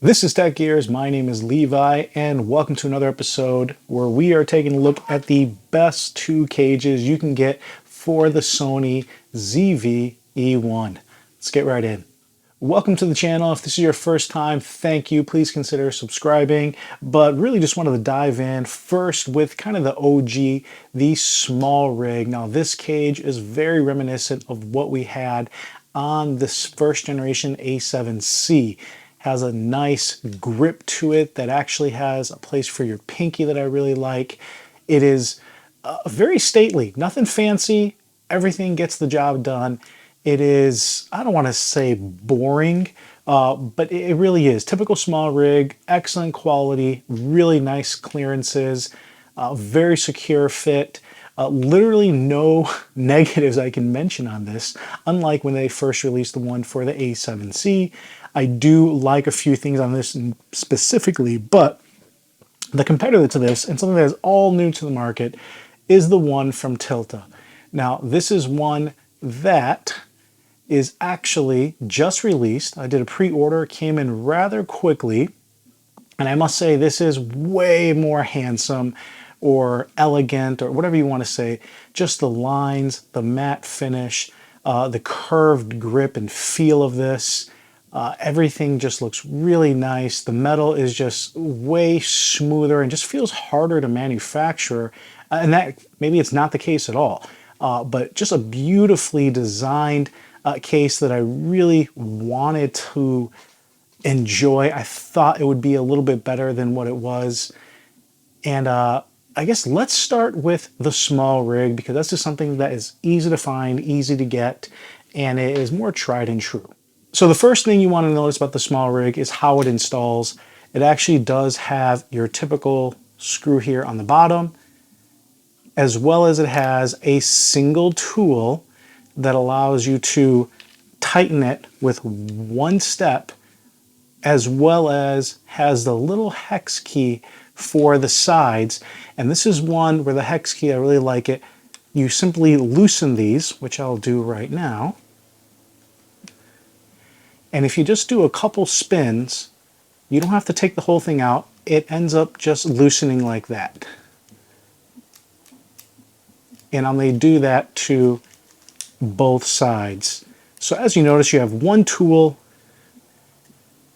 This is Tech Gears. My name is Levi, and welcome to another episode where we are taking a look at the best two cages you can get for the Sony ZV-E1. Let's get right in. Welcome to the channel. If this is your first time, thank you. Please consider subscribing. But really just wanted to dive in first with kind of the OG, the Smallrig. Now this cage is very reminiscent of what we had on this first generation A7C. Has a nice grip to it that actually has a place for your pinky that I really like. It is very stately, nothing fancy. Everything gets the job done. It is, I don't want to say boring, but it really is. Typical Smallrig, excellent quality, really nice clearances, very secure fit. Literally no negatives I can mention on this, unlike when they first released the one for the A7C. I do like a few things on this specifically, but the competitor to this, and something that is all new to the market, is the one from Tilta. Now, this is one that is actually just released. I did a pre-order, came in rather quickly, and I must say this is way more handsome or elegant or whatever you want to say. Just the lines, the matte finish, the curved grip and feel of this. Everything just looks really nice. The metal is just way smoother and just feels harder to manufacture. And that maybe it's not the case at all. But just a beautifully designed case that I really wanted to enjoy. I thought it would be a little bit better than what it was. And I guess let's start with the Smallrig, because that's just something that is easy to find, easy to get, and it is more tried and true. So the first thing you want to notice about the Smallrig is how it installs. It actually does have your typical screw here on the bottom, as well as it has a single tool that allows you to tighten it with one step, as well as has the little hex key for the sides. And this is one where the hex key, I really like it. You simply loosen these, which I'll do right now. And if you just do a couple spins, you don't have to take the whole thing out. It ends up just loosening like that. And I'm going to do that to both sides. So as you notice, you have one tool.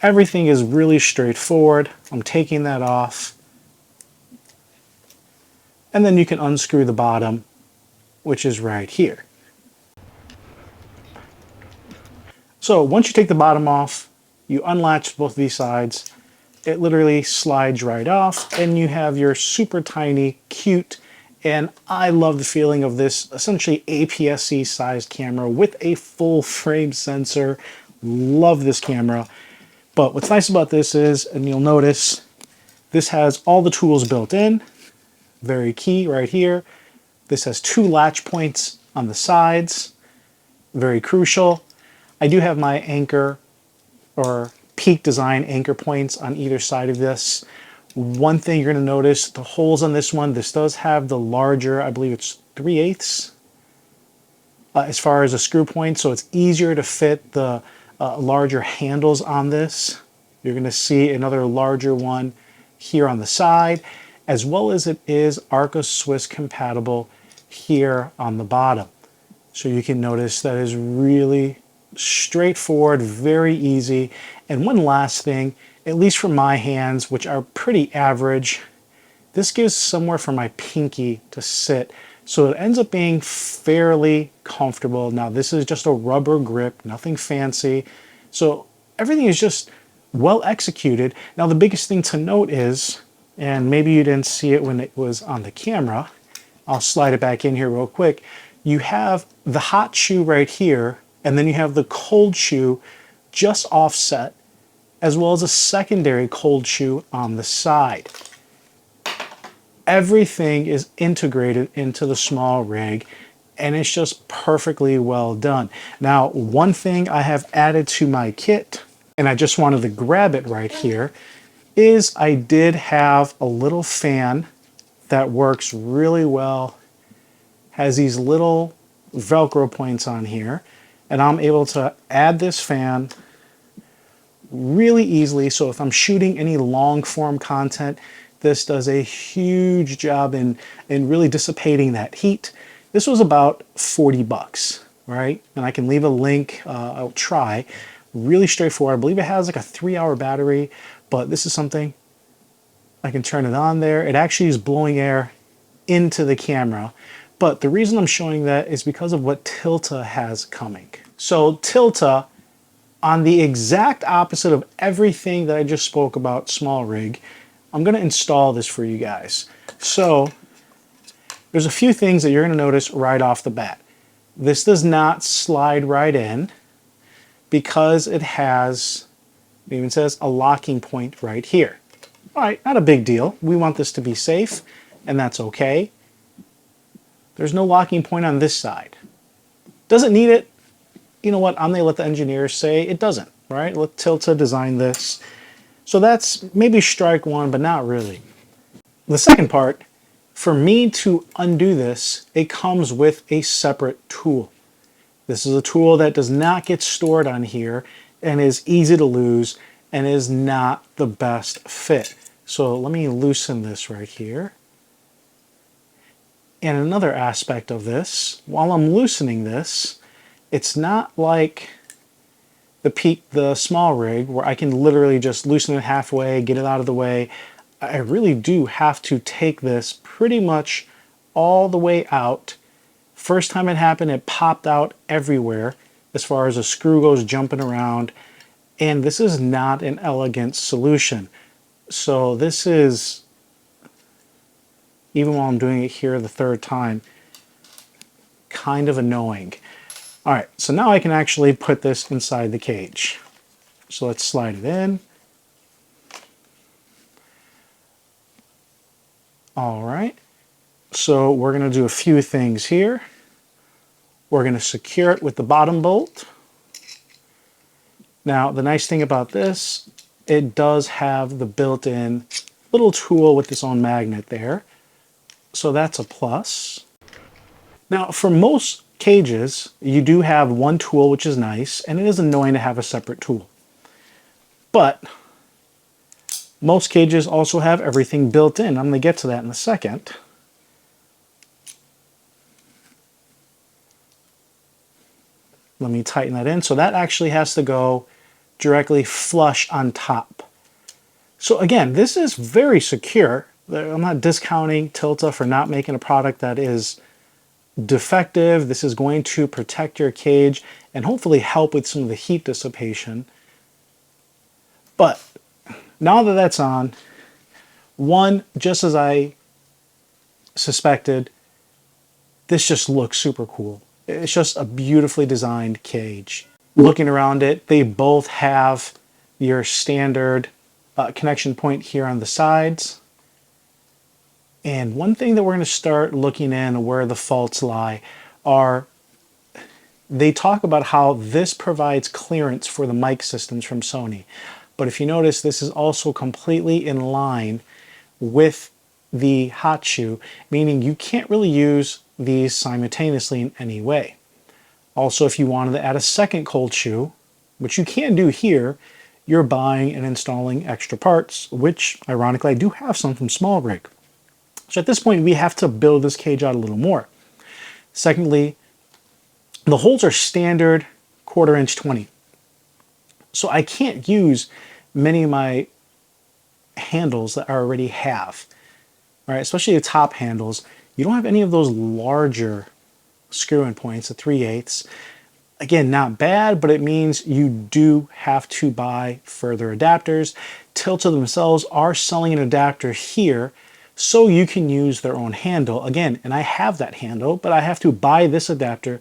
Everything is really straightforward. I'm taking that off. And then you can unscrew the bottom, which is right here. So once you take the bottom off, you unlatch both of these sides. It literally slides right off, and you have your super tiny, cute, and I love the feeling of this essentially APS-C sized camera with a full frame sensor. Love this camera. But what's nice about this is, and you'll notice, this has all the tools built in. Very key right here. This has two latch points on the sides. Very crucial. I do have my anchor or Peak Design anchor points on either side of this. One thing you're going to notice, the holes on this one, this does have the larger, I believe it's 3/8 as far as the screw point, so it's easier to fit the larger handles on this. You're going to see another larger one here on the side, as well as it is Arca Swiss compatible here on the bottom. So you can notice that is really straightforward, very easy. And one last thing, at least for my hands, which are pretty average, this gives somewhere for my pinky to sit. So it ends up being fairly comfortable. Now this is just a rubber grip, nothing fancy. So everything is just well executed. Now the biggest thing to note is, and maybe you didn't see it when it was on the camera, I'll slide it back in here real quick. You have the hot shoe right here, and then you have the cold shoe just offset, as well as a secondary cold shoe on the side. Everything is integrated into the Smallrig, and it's just perfectly well done. Now, one thing I have added to my kit, and I just wanted to grab it right here, is I did have a little fan that works really well. Has these little Velcro points on here, and I'm able to add this fan really easily. So if I'm shooting any long form content, this does a huge job in really dissipating that heat. This was about 40 bucks, right? And I can leave a link, I'll try. Really straightforward. I believe it has like a 3-hour battery, but this is something I can turn it on there. It actually is blowing air into the camera. But the reason I'm showing that is because of what Tilta has coming. So Tilta, on the exact opposite of everything that I just spoke about Smallrig, I'm going to install this for you guys. So there's a few things that you're going to notice right off the bat. This does not slide right in because it has, it even says, a locking point right here. All right, not a big deal. We want this to be safe, and that's okay. There's no locking point on this side. Does it need it? You know what? I'm going to let the engineers say it doesn't, right? Let Tilta design this. So that's maybe strike one, but not really. The second part, for me to undo this, it comes with a separate tool. This is a tool that does not get stored on here and is easy to lose and is not the best fit. So let me loosen this right here. And another aspect of this, while I'm loosening this, it's not like the Smallrig where I can literally just loosen it halfway, get it out of the way. I really do have to take this pretty much all the way out. First time it happened, it popped out everywhere as far as a screw goes jumping around. And this is not an elegant solution. So this is, even while I'm doing it here the third time, kind of annoying. All right, so now I can actually put this inside the cage. So let's slide it in. All right, so we're gonna do a few things here. We're gonna secure it with the bottom bolt. Now, the nice thing about this, it does have the built-in little tool with its own magnet there. So that's a plus. Now, for most cages, you do have one tool, which is nice, and it is annoying to have a separate tool. But most cages also have everything built in. I'm going to get to that in a second. Let me tighten that in. So that actually has to go directly flush on top. So again, this is very secure. I'm not discounting Tilta for not making a product that is defective. This is going to protect your cage and hopefully help with some of the heat dissipation. But now that that's on, one, just as I suspected, this just looks super cool. It's just a beautifully designed cage. Looking around it, they both have your standard connection point here on the sides. And one thing that we're going to start looking in where the faults lie are, they talk about how this provides clearance for the mic systems from Sony. But if you notice, this is also completely in line with the hot shoe, meaning you can't really use these simultaneously in any way. Also, if you wanted to add a second cold shoe, which you can do here, you're buying and installing extra parts, which ironically I do have some from Smallrig. So at this point, we have to build this cage out a little more. Secondly, the holes are standard 1/4 inch 20. So I can't use many of my handles that I already have, right? Especially the top handles. You don't have any of those larger screw-in points, the 3/8. Again, not bad, but it means you do have to buy further adapters. Tilta themselves are selling an adapter here so you can use their own handle. Again, and I have that handle, but I have to buy this adapter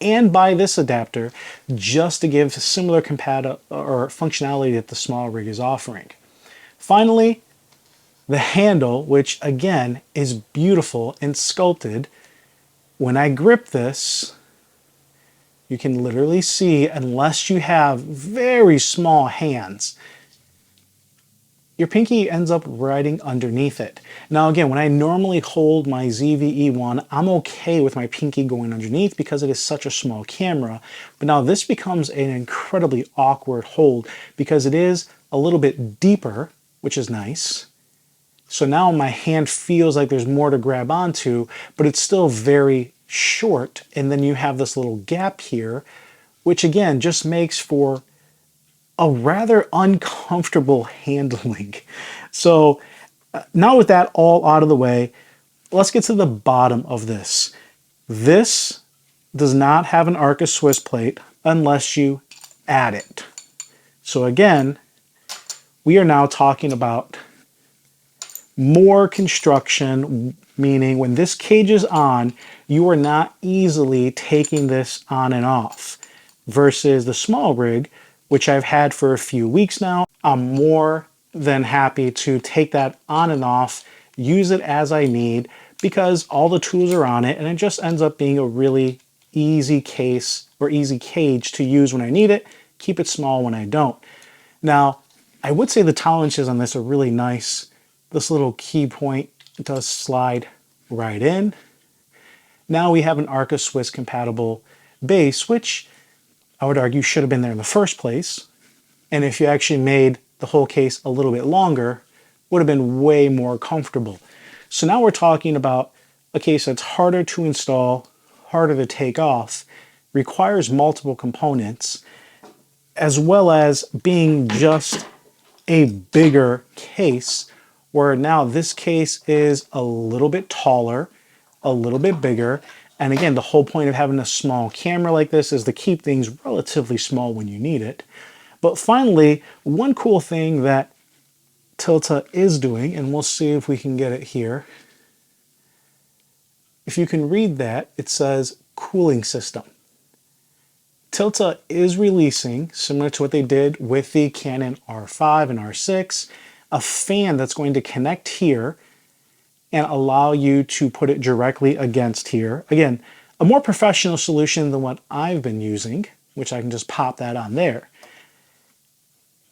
and buy this adapter just to give similar or functionality that the Smallrig is offering. Finally, the handle, which again is beautiful and sculpted. When I grip this, you can literally see, unless you have very small hands, your pinky ends up riding underneath it. Now again, when I normally hold my ZV-E1, I'm okay with my pinky going underneath because it is such a small camera. But now this becomes an incredibly awkward hold because it is a little bit deeper, which is nice. So now my hand feels like there's more to grab onto, but it's still very short. And then you have this little gap here, which again just makes for a rather uncomfortable handling. So now with that all out of the way, let's get to the bottom of this. This does not have an Arca Swiss plate unless you add it. So again, we are now talking about more construction, meaning when this cage is on, you are not easily taking this on and off, versus the Smallrig, which I've had for a few weeks now. I'm more than happy to take that on and off, use it as I need, because all the tools are on it, and it just ends up being a really easy case or easy cage to use when I need it, keep it small when I don't. Now, I would say the tolerances on this are really nice. This little key point does slide right in. Now we have an Arca Swiss compatible base, which I would argue should have been there in the first place. And if you actually made the whole case a little bit longer, would have been way more comfortable. So now we're talking about a case that's harder to install, harder to take off, requires multiple components, as well as being just a bigger case, where now this case is a little bit taller, a little bit bigger. And again, the whole point of having a small camera like this is to keep things relatively small when you need it. But finally, one cool thing that Tilta is doing, and we'll see if we can get it here. If you can read that, it says cooling system. Tilta is releasing, similar to what they did with the Canon R5 and R6, a fan that's going to connect here and allow you to put it directly against here. Again, a more professional solution than what I've been using, which I can just pop that on there.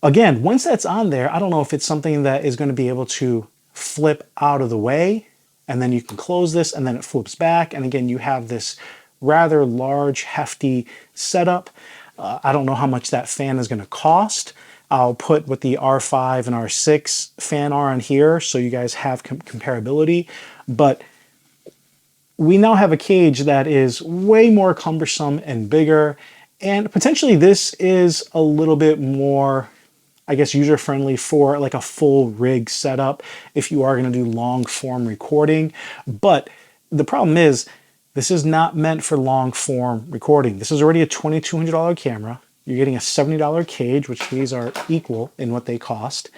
Again, once that's on there, I don't know if it's something that is going to be able to flip out of the way, and then you can close this and then it flips back. And again, you have this rather large, hefty setup. I don't know how much that fan is going to cost. I'll put what the R5 and R6 fan are on here so you guys have comparability. But we now have a cage that is way more cumbersome and bigger. And potentially this is a little bit more, I guess, user-friendly for like a full rig setup if you are going to do long form recording. But the problem is this is not meant for long form recording. This is already a $2,200 camera. You're getting a $70 cage, which these are equal in what they cost.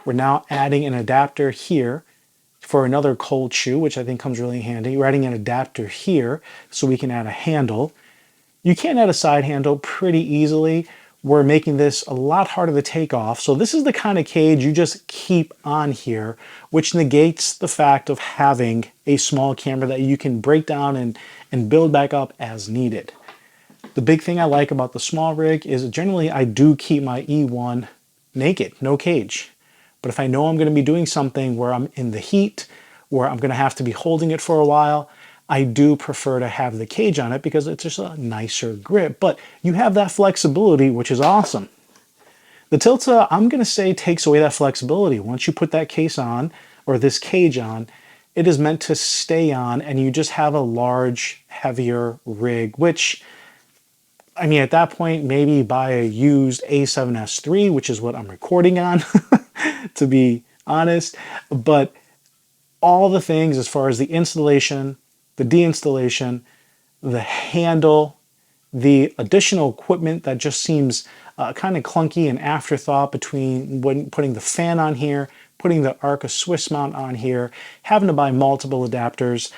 We're now adding an adapter here for another cold shoe, which I think comes really handy. We're adding an adapter here so we can add a handle. You can add a side handle pretty easily. We're making this a lot harder to take off. So this is the kind of cage you just keep on here, which negates the fact of having a small camera that you can break down and build back up as needed. The big thing I like about the Smallrig is generally I do keep my E1 naked, no cage. But if I know I'm going to be doing something where I'm in the heat, where I'm going to have to be holding it for a while, I do prefer to have the cage on it because it's just a nicer grip. But you have that flexibility, which is awesome. The Tilta, I'm going to say, takes away that flexibility. Once you put that case on, or this cage on, it is meant to stay on, and you just have a large, heavier rig, which, I mean, at that point, maybe buy a used A7S III, which is what I'm recording on, to be honest. But all the things as far as the installation, the deinstallation, the handle, the additional equipment that just seems kind of clunky and afterthought between when putting the fan on here, putting the Arca Swiss mount on here, having to buy multiple adapters.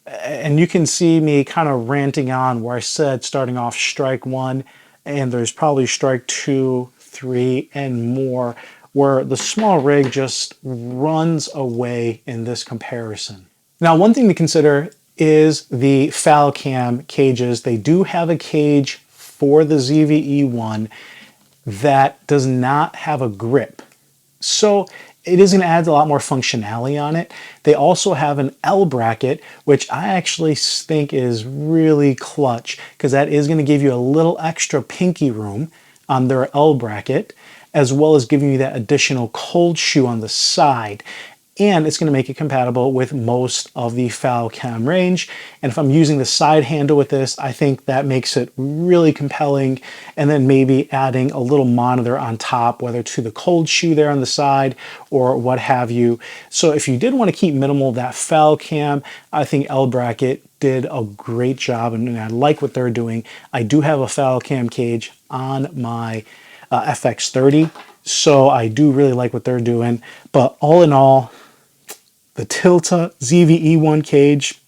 And you can see me kind of ranting on where I said starting off strike one, and there's probably strike 2, 3, and more, where the Smallrig just runs away in this comparison. Now, one thing to consider is the FAL cam cages. They do have a cage for the ZV-E1 that does not have a grip. So it is going to add a lot more functionality on it. They also have an L bracket, which I actually think is really clutch because that is going to give you a little extra pinky room on their L bracket, as well as giving you that additional cold shoe on the side. And it's going to make it compatible with most of the Falcam range. And if I'm using the side handle with this, I think that makes it really compelling. And then maybe adding a little monitor on top, whether to the cold shoe there on the side or what have you. So if you did want to keep minimal of that Falcam, I think L Bracket did a great job, and I like what they're doing. I do have a Falcam cage on my FX30, so I do really like what they're doing. But all in all, the Tilta ZV-E1 cage,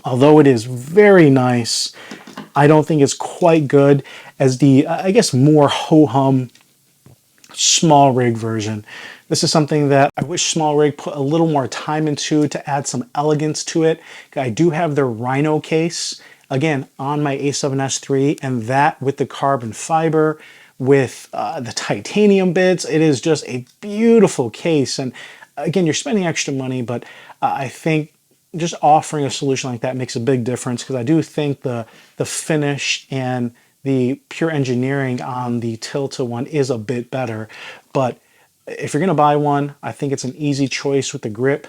although it is very nice, I don't think it's quite good as the, I guess, more ho-hum Smallrig version. This is something that I wish Smallrig put a little more time into to add some elegance to it. I do have their Rhino case, again, on my A7S III, and that with the carbon fiber, with the titanium bits, it is just a beautiful case. And again, you're spending extra money, but I think just offering a solution like that makes a big difference, because I do think the finish and the pure engineering on the Tilta one is a bit better. But if you're going to buy one, I think it's an easy choice with the grip.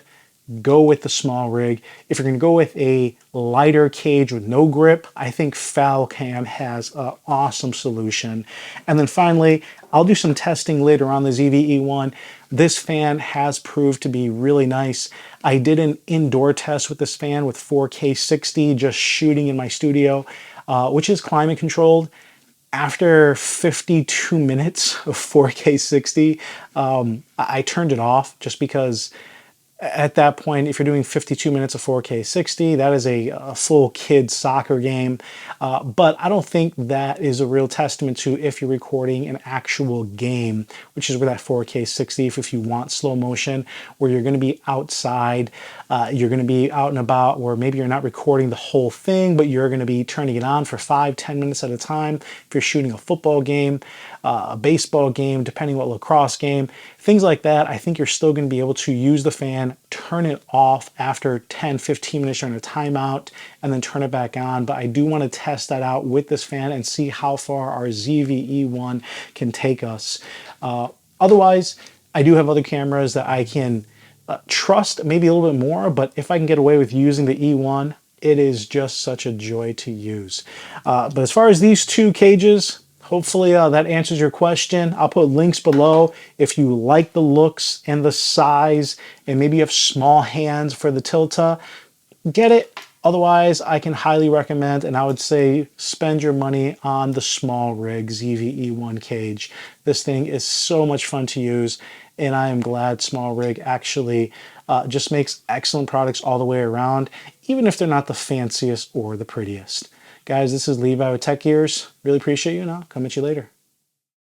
Go with the Smallrig. If you're going to go with a lighter cage with no grip, I think Falcam has an awesome solution. And then finally, I'll do some testing later on the ZV-E1. This fan has proved to be really nice. I did an indoor test with this fan with 4K 60, just shooting in my studio, which is climate controlled. After 52 minutes of 4K 60, I turned it off just because at that point, if you're doing 52 minutes of 4K 60, that is a full kid soccer game. But I don't think that is a real testament to if you're recording an actual game, which is where that 4K 60, if you want slow motion, where you're going to be outside, you're going to be out and about, where maybe you're not recording the whole thing, but you're going to be turning it on for 5-10 minutes at a time. If you're shooting a football game, a baseball game, depending what lacrosse game, things like that, I think you're still going to be able to use the fan, turn it off after 10-15 minutes during a timeout, and then turn it back on. But I do want to test that out with this fan and see how far our ZV-E1 can take us. Otherwise, I do have other cameras that I can trust maybe a little bit more, but if I can get away with using the E1, it is just such a joy to use. But as far as these two cages, hopefully that answers your question. I'll put links below if you like the looks and the size, and maybe you have small hands for the Tilta, get it. Otherwise, I can highly recommend, and I would say spend your money on the Smallrig ZV-E1 cage. This thing is so much fun to use, and I am glad Smallrig actually just makes excellent products all the way around, even if they're not the fanciest or the prettiest. Guys, this is Levi with Tech Gears. Really appreciate you, and I'll come at you later.